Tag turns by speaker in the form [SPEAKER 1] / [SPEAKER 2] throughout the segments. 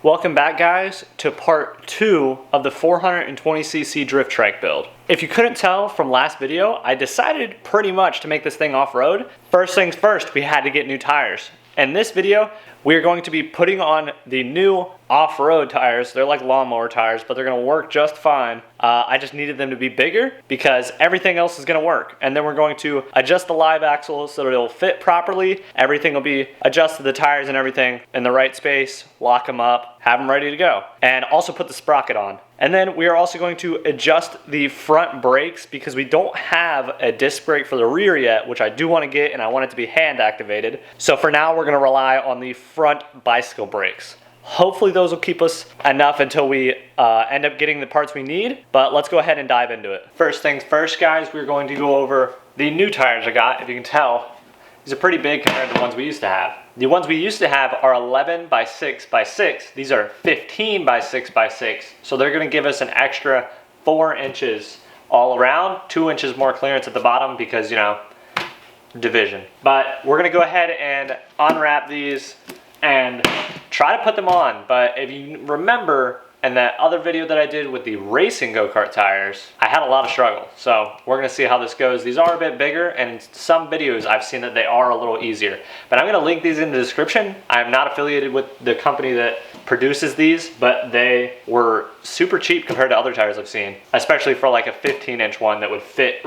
[SPEAKER 1] Welcome back, guys, to part 2 of the 420cc drift trike build. If you couldn't tell from last video, I decided pretty much to make this thing off-road. First things first, we had to get new tires. In this video, we are going to be putting on the new off-road tires. They're like lawnmower tires, but they're gonna work just fine. I just needed them to be bigger because everything else is gonna work. And then we're going to adjust the live axle so that it'll fit properly. Everything will be adjusted, the tires and everything in the right space, lock them up, have them ready to go. And also put the sprocket on. And then we are also going to adjust the front brakes because we don't have a disc brake for the rear yet, which I do want to get, and I want it to be hand activated. So for now, we're going to rely on the front bicycle brakes. Hopefully those will keep us enough until we end up getting the parts we need, but let's go ahead and dive into it. First things first, guys, we're going to go over the new tires I got. If you can tell, these are pretty big compared to the ones we used to have. The ones we used to have are 11 by 6 by 6. These are 15 by 6 by 6. So they're gonna give us an extra 4 inches all around, 2 inches more clearance at the bottom because, you know, division. But we're gonna go ahead and unwrap these and try to put them on. But if you remember in that other video that I did with the racing go-kart tires, I had a lot of struggle. So we're gonna see how this goes. These are a bit bigger, and in some videos I've seen that they are a little easier. But I'm gonna link these in the description. I'm not affiliated with the company that produces these, but they were super cheap compared to other tires I've seen, especially for like a 15-inch one that would fit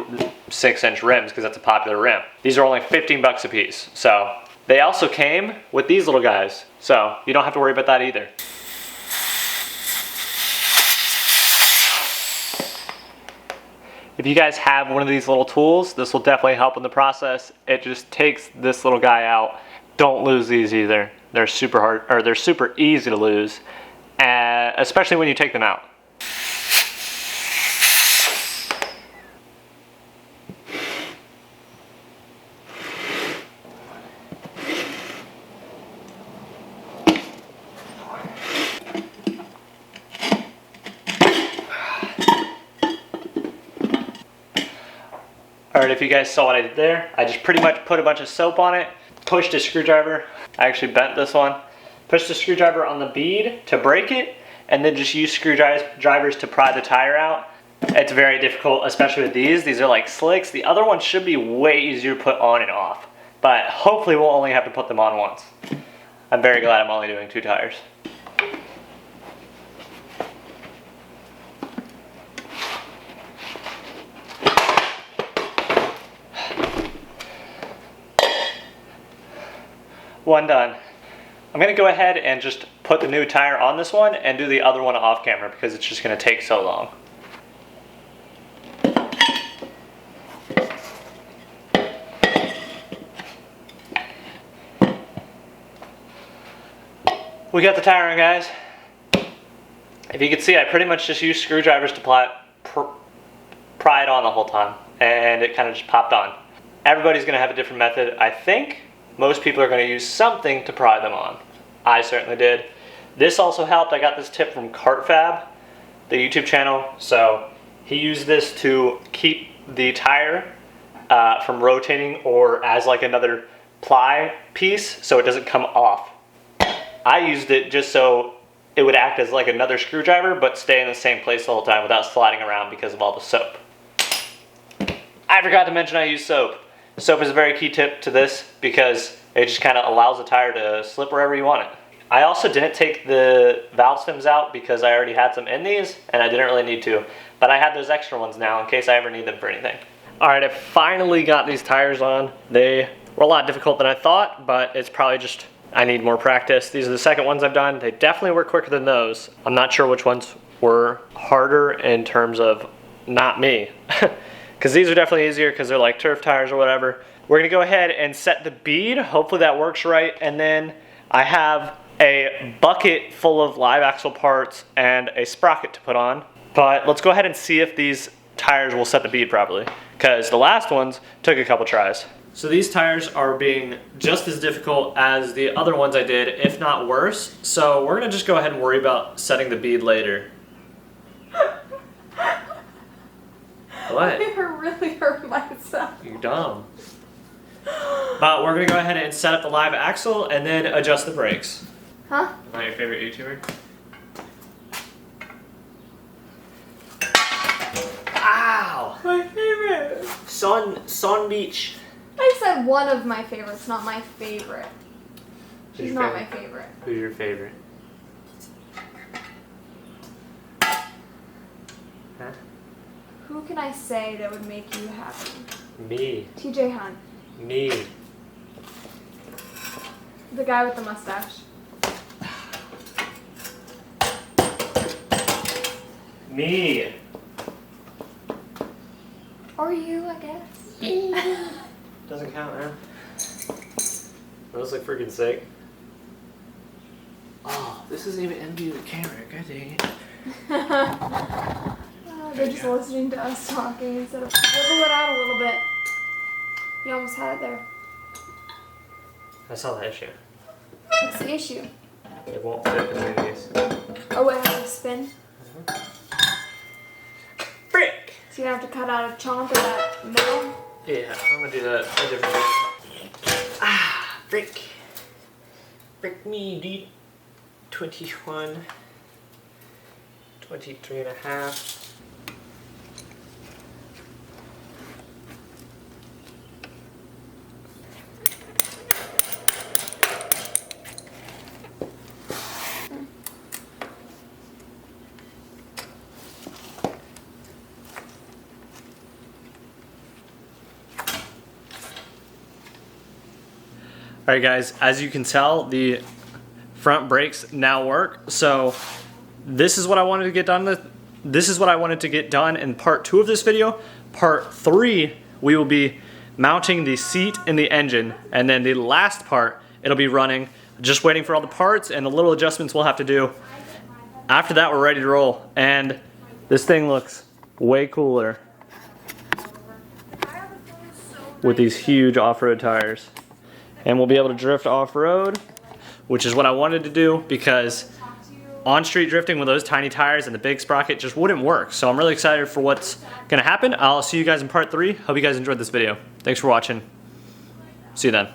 [SPEAKER 1] 6-inch rims because that's a popular rim. These are only 15 bucks a piece. So they also came with these little guys. So you don't have to worry about that either. If you guys have one of these little tools, this will definitely help in the process. It just takes this little guy out. Don't lose these either. They're super hard, or they're super easy to lose, especially when you take them out. Alright, if you guys saw what I did there, I just pretty much put a bunch of soap on it, pushed a screwdriver, I actually bent this one, pushed a screwdriver on the bead to break it, and then just use screwdrivers to pry the tire out. It's very difficult, especially with these. These are like slicks. The other ones should be way easier to put on and off, but hopefully we'll only have to put them on once. I'm very glad I'm only doing 2 tires. One done. I'm gonna go ahead and just put the new tire on this one and do the other one off camera because it's just gonna take so long. We got the tire on, guys. If you can see, I pretty much just used screwdrivers to pry it on the whole time, and it kind of just popped on. Everybody's gonna have a different method. I think most people are going to use something to pry them on. I certainly did. This also helped. I got this tip from Kart, the YouTube channel. So he used this to keep the tire from rotating or as like another ply piece so it doesn't come off. I used it just so it would act as like another screwdriver but stay in the same place the whole time without sliding around because of all the soap. I forgot to mention I use soap. Soap is a very key tip to this because it just kind of allows the tire to slip wherever you want it. I also didn't take the valve stems out because I already had some in these and I didn't really need to, but I have those extra ones now in case I ever need them for anything. All right, I finally got these tires on. They were a lot difficult than I thought, but it's probably just I need more practice. These are the second ones I've done. They definitely were quicker than those. I'm not sure which ones were harder in terms of not me. Because these are definitely easier because they're like turf tires or whatever. We're gonna go ahead and set the bead. Hopefully that works right. And then I have a bucket full of live axle parts and a sprocket to put on. But let's go ahead and see if these tires will set the bead properly because the last ones took a couple tries. So these tires are being just as difficult as the other ones I did, if not worse. So we're gonna just go ahead and worry about setting the bead later. What?
[SPEAKER 2] I really hurt myself.
[SPEAKER 1] You're dumb. But we're gonna go ahead and set up the live axle and then adjust the brakes.
[SPEAKER 2] Huh?
[SPEAKER 1] Not your favorite YouTuber? Sun Beach.
[SPEAKER 2] I said one of my favorites, not my favorite. She's not my favorite.
[SPEAKER 1] Who's your favorite? Huh?
[SPEAKER 2] Who can I say that would make you happy?
[SPEAKER 1] Me.
[SPEAKER 2] TJ Hunt.
[SPEAKER 1] Me.
[SPEAKER 2] The guy with the mustache.
[SPEAKER 1] Me.
[SPEAKER 2] Or you, I guess.
[SPEAKER 1] Doesn't count, man. That was like freaking sick. Oh, this isn't even empty the camera. God dang it.
[SPEAKER 2] They're just listening to us talking instead of wiggle it out a little bit. You almost had it there.
[SPEAKER 1] I saw the issue.
[SPEAKER 2] What's the issue?
[SPEAKER 1] It won't fit between these.
[SPEAKER 2] Oh, it has to spin?
[SPEAKER 1] Frick!
[SPEAKER 2] So you have to cut out a chunk of that middle?
[SPEAKER 1] Yeah, I'm gonna do that a different way. Ah, frick. Frick me, dude. 21. 23 and a half. All right, guys, as you can tell, the front brakes now work. So this is what I wanted to get done. This is what I wanted to get done in part 2 of this video. Part 3, we will be mounting the seat and the engine. And then the last part, it'll be running, just waiting for all the parts and the little adjustments we'll have to do. After that, we're ready to roll. And this thing looks way cooler with these huge off-road tires. And we'll be able to drift off-road, which is what I wanted to do, because on-street drifting with those tiny tires and the big sprocket just wouldn't work. So I'm really excited for what's gonna happen. I'll see you guys in part 3. Hope you guys enjoyed this video. Thanks for watching. See you then.